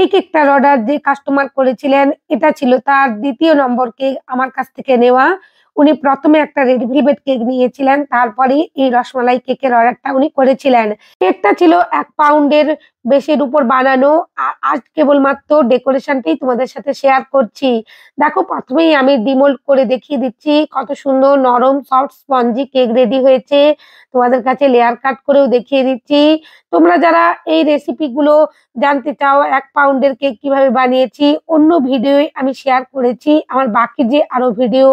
এই কেকটার অর্ডার যে কাস্টমার করেছিলেন এটা ছিল তার ২য় নম্বর কেক আমার কাছ থেকে নেওয়া। উনি ১ম এ একটা রেড ভেলভেট কেক নিয়েছিলেন। তারপরেই এই রসমালাই কেকের অর্ডারটা উনি করেছিলেন। কেকটা ছিল ১ পাউন্ডের বেশির উপর বানানো। আজ কেবলমাত্র ডেকোরেশনটাই তোমাদের সাথে শেয়ার করছি। দেখো ১ম এই আমি ডিমোল্ড করে দেখিয়ে দিচ্ছি কত সুন্দর নরম সফট স্পঞ্জি কেক রেডি হয়েছে। তোমাদের কাছে লেয়ার কাট করেও দেখিয়ে দিচ্ছি। তোমরা যারা এই রেসিপি গুলো জানতে চাও ১ পাউন্ডের কেক কিভাবে বানিয়েছি, অন্য ভিডিওয় আমি শেয়ার করেছি। আমার বাকি যে আরো ভিডিও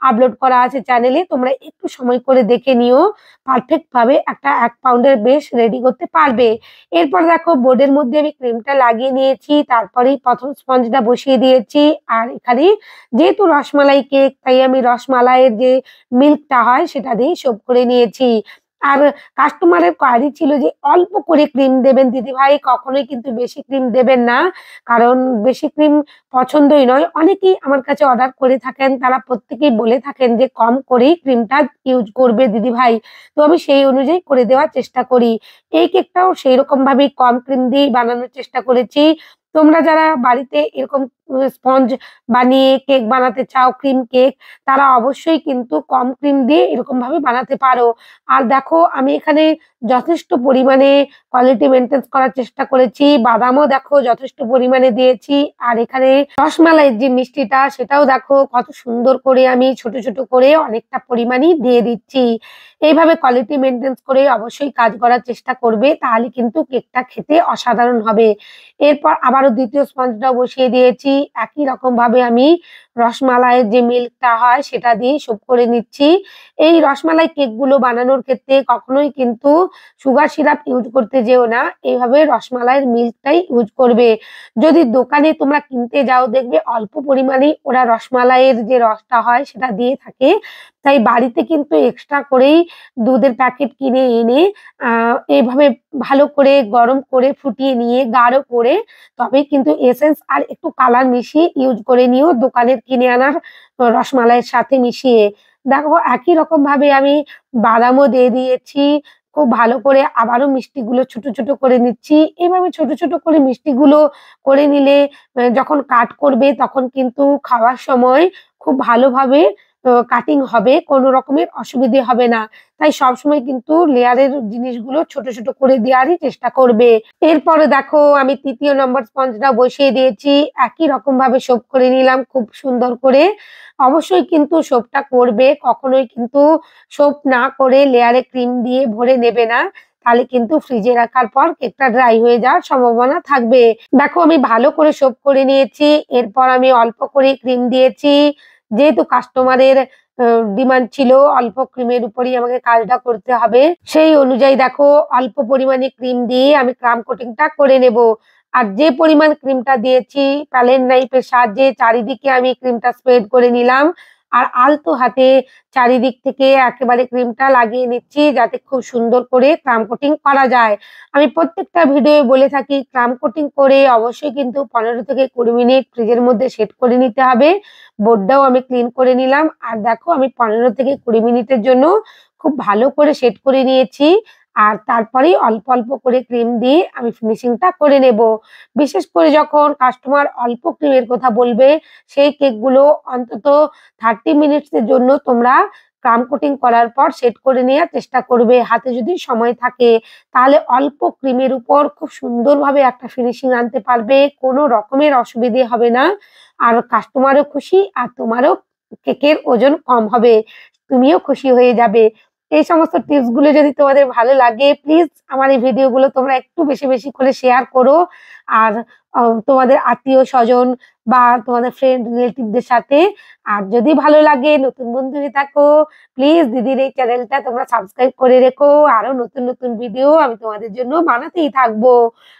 আপলোড করা আছে চ্যানেলে, তোমরা একটু সময় করে দেখে নিও। পারফেক্ট ভাবে একটা ১ পাউন্ডের বেশ রেডি করতে পারবে। এরপর দেখো বোর্ডের মধ্যে আমি ক্রিমটা লাগিয়ে নিয়েছি। তারপরেই ১ম স্পঞ্জটা বসিয়ে দিয়েছি। আর এখানে যেহেতু রসমালাই কেক তাই আমি রসমালাইয়ের যে মিল্কটা হয় সেটা দিয়েই সোপ করে নিয়েছি। আর কাস্টমারের কোয়ারি ছিল যে অল্প করে ক্রিম দেবেন দিদিভাই, কখনোই কিন্তু বেশি ক্রিম দেবেন না। কারণ বেশি ক্রিম পছন্দই নয়। অনেকেই আমার কাছে অর্ডার করে থাকেন। তারা প্রত্যেকেই বলে থাকেন যে কম করেই ক্রিমটা ইউজ করবে দিদিভাই। তো আমি সেই অনুযায়ী করে দেওয়ার চেষ্টা করি। এই কেকটাও সেইরকম ভাবেই কম ক্রিম দিয়েই বানানোর চেষ্টা করেছি। তোমরা যারা বাড়িতে এরকম স্পঞ্জ বানিয়ে কেক বানাতে চাও, ক্রিম কেক, তারা অবশ্যই কিন্তু কম ক্রিম দিয়ে এরকম ভাবে বানাতে পারো। আর দেখো আমি এখানে যথেষ্ট পরিমাণে কোয়ালিটি মেইনটেইন করার চেষ্টা করেছি। বাদামও দেখো যথেষ্ট পরিমাণে দিয়েছি। আর এখানে রসমালাইয়ের যে মিষ্টিটা সেটাও দেখো কত সুন্দর করে আমি ছোট, ছোট করে অনেকটা পরিমাণেই দিয়ে দিচ্ছি। এইভাবে কোয়ালিটি মেইনটেইন করে অবশ্যই কাজ করার চেষ্টা করবে। তাহলে কিন্তু কেকটা খেতে অসাধারণ হবে। এরপর আবারও ২য় স্পঞ্জটাও বসিয়ে দিয়েছি। একই রকমভাবে আমি রসমালাইয়ের যে মিল্কটা হয় সেটা দিয়েই সোপ করে নিচ্ছি। এই রসমালাই কেকগুলো বানানোর ক্ষেত্রে কখনোই কিন্তু সুগার সিরাপ ইউজ করতে যেও না। এইভাবে রসমালাইয়ের মিল্কটাই ইউজ করবে। যদি দোকানে তোমরা কিনতে যাও দেখবে অল্প পরিমাণেই ওরা রসমালাইয়ের যে রসটা হয় সেটা দিয়ে থাকে। তাই বাড়িতে কিন্তু এক্সট্রা করেই দুধের প্যাকেট কিনে এনে এভাবে ভালো করে গরম করে ফুটিয়ে নিয়ে গাঢ় করে তবেই কিন্তু এসেন্স আর একটু কালার মিশিয়ে ইউজ করে নিও দোকানের কিনে আনার রসমালাইয়ের সাথে মিশিয়ে। দেখো একই রকমভাবে আমি বাদামও দিয়ে দিয়েছি। খুব ভালো করে আবারও মিষ্টিগুলো ছোট, ছোট করে নিচ্ছি। এভাবে ছোট, ছোট করে মিষ্টিগুলো করে নিলে যখন কাট করবে তখন কিন্তু খাওয়ার সময় খুব ভালোভাবে কাটিং হবে। কোনো রকমের অসুবিধে হবে না। তাই সবসময় কিন্তু লেয়ারের জিনিসগুলো ছোট, ছোট করে দেওয়ারই চেষ্টা করবে। এরপরে দেখো আমি ৩য় নম্বর স্পঞ্জটা বসিয়ে দিয়েছি। একই রকমভাবে সোপ করে নিলাম খুব সুন্দর করে। অবশ্যই কিন্তু সোপটা করবে। কখনোই কিন্তু সোপ না করে লেয়ারে ক্রিম দিয়ে ভরে নেবে না। তাহলে কিন্তু ফ্রিজে রাখার পর কেকটা ড্রাই হয়ে যাওয়ার সম্ভাবনা থাকবে। দেখো আমি ভালো করে সোপ করে নিয়েছি। এরপর আমি অল্প করে ক্রিম দিয়েছি। যেহেতু কাস্টমারের ডিমান্ড ছিল অল্প ক্রিমের উপরেই আমাকে কাজটা করতে হবে। সেই অনুযায়ী দেখো অল্প পরিমাণে ক্রিম দিয়ে আমি ক্রাম কোটিংটা করে নেব। আর যে পরিমাণ ক্রিমটা দিয়েছি প্যালেট নাইফের সাহায্যে চারিদিকে আমি ক্রিমটা স্প্রেড করে নিলাম। আর আলতো হাতে চারিদিক থেকে একেবারে ক্রিমটা লাগিয়ে নিচ্ছি যাতে খুব সুন্দর করে ক্রাম কোটিং করা যায়। আমি প্রত্যেকটা ভিডিওয়ে বলে থাকি ক্রাম কোটিং করে অবশ্যই কিন্তু ১৫ থেকে ২০ মিনিট ফ্রিজের মধ্যে সেট করে নিতে হবে। বোর্ডটাও আমি ক্লিন করে নিলাম। আর দেখো আমি ১৫ থেকে ২০ মিনিটের জন্য খুব ভালো করে সেট করে নিয়েছি। আর তারপরেই অল্প, অল্প করে ক্রিম দিয়ে আমি ফিনিশিংটা করে নেব। বিশেষ করে যখন কাস্টমার অল্প ক্রিমের কথা বলবে, সেই কেকগুলো অন্তত 30 মিনিটস এর জন্য তোমরা ক্রাম কোটিং করার পর সেট করে নেওয়ার চেষ্টা করবে। হাতে যদি সময় থাকে তাহলে অল্প ক্রিমের উপর খুব সুন্দরভাবে একটা ফিনিশিং আনতে পারবে। কোনো রকমের অসুবিধে হবে না। আর কাস্টমারও খুশি আর তোমারও কেকের ওজন কম হবে। তুমিও খুশি হয়ে যাবে। এই সমস্ত টিপস গুলো যদি তোমাদের ভালো লাগে প্লিজ আমার এই ভিডিওগুলো তোমরা একটু বেশি, বেশি করে শেয়ার করো। আর তোমাদের আত্মীয়-স্বজন বা তোমাদের ফ্রেন্ড রিলেটিভদের সাথে। আর যদি ভালো লাগে নতুন বন্ধু হয়ে থাকো প্লিজ দিদির এই চ্যানেলটা তোমরা সাবস্ক্রাইব করে রেখো। আরো নতুন, নতুন ভিডিও আমি তোমাদের জন্য বানাতেই থাকবো।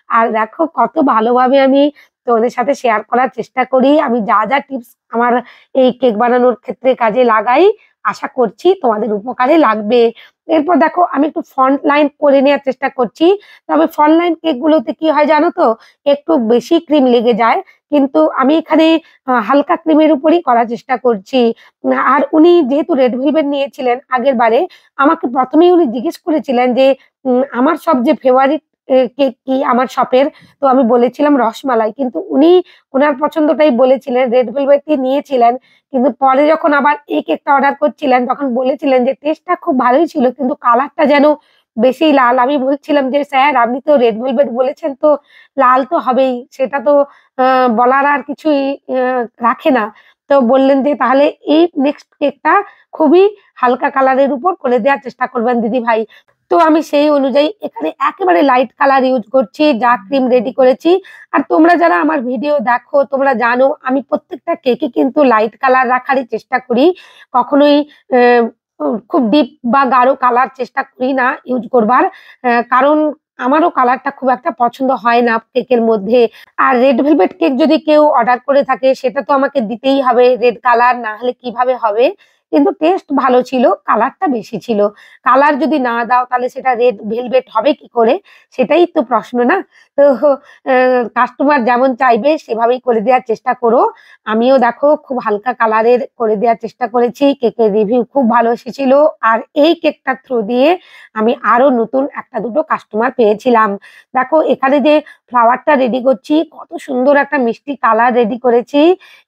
আর দেখো কত ভালোভাবে আমি তোমাদের সাথে শেয়ার করার চেষ্টা করি। আমি যা, যা টিপস আমার এই কেক বানানোর ক্ষেত্রে কাজে লাগাই আশা করছি তোমাদের উপকারে লাগবে। এরপর দেখো আমি একটু ফ্রন্ট লাইন করে নেওয়ার চেষ্টা করছি। তবে ফ্রন্ট লাইন কেক গুলোতে কি হয় জানো তো? একটু বেশি ক্রিম লেগে যায়। কিন্তু আমি এখানে হালকা ক্রিমের উপরই করার চেষ্টা করছি। আর উনি যেহেতু রেড ভেলভেট নিয়েছিলেন আগেরবারে, আমাকে ১ম এই উনি জিজ্ঞেস করেছিলেন যে আমার সবচেয়ে ফেভারিট কেক কি আমার শপের? তো আমি বলেছিলাম রসমালাই। কিন্তু উনি উনার পছন্দটাই বলেছিলেন, রেড ভেলভেটই নিয়েছিলেন। কিন্তু পরে যখন আবার এই কেকটা অর্ডার করছিলেন তখন বলেছিলেন যে, "টেস্টটা খুব ভালোই ছিল কিন্তু কালারটা যেন বেশি লাল।" আমি বলছিলাম যে, "স্যার আপনি তো রেড ভেলভেট বলেছেন তো লাল তো হবেই। সেটা তো আ বলার আর কিছুই আ রাখে না।" তো বললেন যে, "তাহলে এই নেক্সট কেকটা খুবই হালকা কালারের উপর করে দেওয়ার চেষ্টা করবেন দিদিভাই।" তো আমি সেই অনুযায়ী এখানে একেবারে লাইট কালার ইউজ করছি, যা ক্রিম রেডি করেছি। আর তোমরা যারা আমার ভিডিও দেখো তোমরা জানো আমি প্রত্যেকটা কেকে কিন্তু লাইট কালার রাখারই চেষ্টা করি। কখনোই অ্যা খুব ডিপ বা গাঢ় কালার চেষ্টা করি না ইউজ করবার। কারণ আমারও কালারটা খুব একটা পছন্দ হয় না কেকের মধ্যে। আর রেড ভেলভেট কেক যদি কেউ অর্ডার করে থাকে সেটা তো আমাকে দিতেই হবে রেড কালার না হলে কিভাবে হবে? কিন্তু টেস্ট ভালো ছিল, কালারটা বেশি ছিল। কালার যদি না দাও তাহলে সেটা রেড ভেলভেট হবে কি করে? সেটাই তো প্রশ্ন না? তো কাস্টমার যেমন চাইবে সেভাবেই করে দেওয়ার চেষ্টা করো। আমিও দেখো খুব হালকা কালারের করে দেওয়ার চেষ্টা করেছি। কেকের রিভিউ খুব ভালো এসেছিল। আর এই কেকটার থ্রু দিয়ে আমি আরো নতুন ১ টা ২ টো কাস্টমার পেয়েছিলাম। দেখো এখানে যে ফ্লাওয়ারটা রেডি করছি, কত সুন্দর একটা মিষ্টি কালার রেডি করেছি।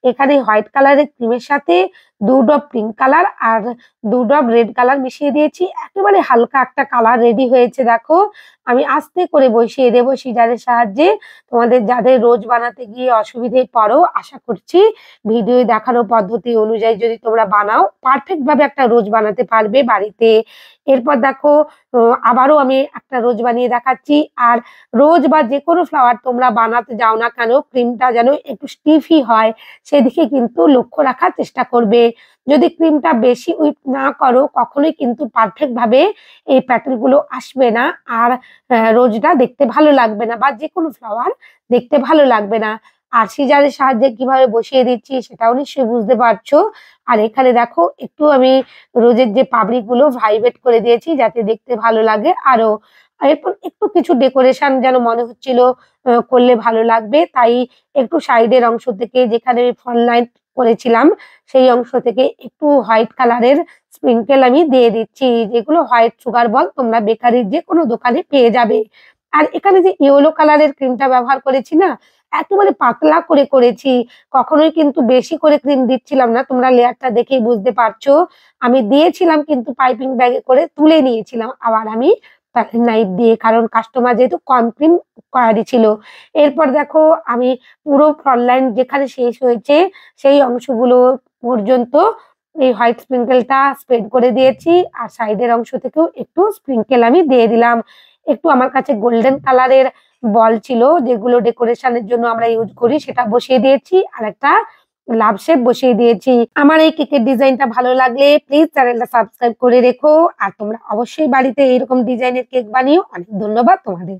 এখানে হোয়াইট কালারের ক্রিমের সাথে ২ ড্রপ পিঙ্ক কালার আর ২ ড্রপ রেড কালার মিশিয়ে দিয়েছি। একেবারে হালকা একটা কালার রেডি হয়েছে দেখো। আমি আস্তে করে বসিয়ে দেব সিজারের সাহায্যে। তোমাদের যাদের রোজ বানাতে গিয়ে অসুবিধেয় পড়ো, আশা করছি ভিডিওয় দেখানো পদ্ধতি অনুযায়ী যদি তোমরা বানাও, পারফেক্ট ভাবে একটা রোজ বানাতে পারবে বাড়িতে। এরপর দেখো ও আবারও আমি একটা রোজ বানিয়ে দেখাচ্ছি। আর রোজ বা যেকোনো ফ্লাওয়ার তোমরা বানাতে যাও না কেন, ক্রিমটা যেন একটু স্টিফি হয়, সেদিকে কিন্তু লক্ষ্য রাখার চেষ্টা করবে। যদি ক্রিমটা বেশি হুইপ না করো, কখনোই কিন্তু পারফেক্ট ভাবে এই প্যাটার্ন গুলো আসবে না। আর রোজটা দেখতে ভালো লাগবে না বা যেকোনো ফ্লাওয়ার দেখতে ভালো লাগবে না। আর সিজারের সাহায্যে কিভাবে বসিয়ে দিচ্ছি সেটাও নিশ্চয়ই বুঝতে পারছো। আর এখানে দেখো একটু আমি রোজের যে পাপড়ি গুলো ভাইব্রেট করে দিয়েছি যাতে দেখতে ভালো লাগে আরো। এরপর একটু কিছু ডেকোরেশন যেন মনে হচ্ছিল করলে ভালো লাগবে। তাই একটু সাইডের অংশ থেকে যেখানে ফল লাইট করেছিলাম সেই অংশ থেকে একটু হোয়াইট কালারের স্প্রিংকেল আমি দিয়ে দিচ্ছি। যেগুলো হোয়াইট সুগার বল তোমরা বেকারির যেকোনো দোকানে পেয়ে যাবে। আর এখানে যে ইয়েলো কালারের ক্রিমটা ব্যবহার করেছি না, একেবারে পাতলা করে করেছি। কখনোই কিন্তু বেশি করে ক্রিম দিচ্ছিলাম না। তোমরা লেয়ারটা দেখেই বুঝতে পারছো। আমি দিয়েছিলাম কিন্তু পাইপিং ব্যাগে করে তুলে নিয়েছিলাম আবার আমি নাইফ দিয়ে। কারণ কাস্টমার যেহেতু কম ক্রিম ছিল। এরপর দেখো আমি পুরো ফ্রন্ট লাইন যেখানে শেষ হয়েছে সেই অংশগুলো পর্যন্ত এই হোয়াইট স্প্রিংকেলটা স্প্রেড করে দিয়েছি। আর সাইডের অংশ থেকেও একটু স্প্রিংকেল আমি দিয়ে দিলাম। একটু আমার কাছে গোল্ডেন কালারের বল ছিল যেগুলো ডেকোরেশন এর জন্য আমরা ইউজ করি সেটা বসিয়ে দিয়েছি। আর একটা লাভ শেপ বসিয়ে দিয়েছি। আমার এই কেকের ডিজাইনটা ভালো লাগলে প্লিজ চ্যানেলটা সাবস্ক্রাইব করে রেখো। আর তোমরা অবশ্যই বাড়িতে এইরকম ডিজাইনের কেক বানিও। অনেক ধন্যবাদ তোমাদের।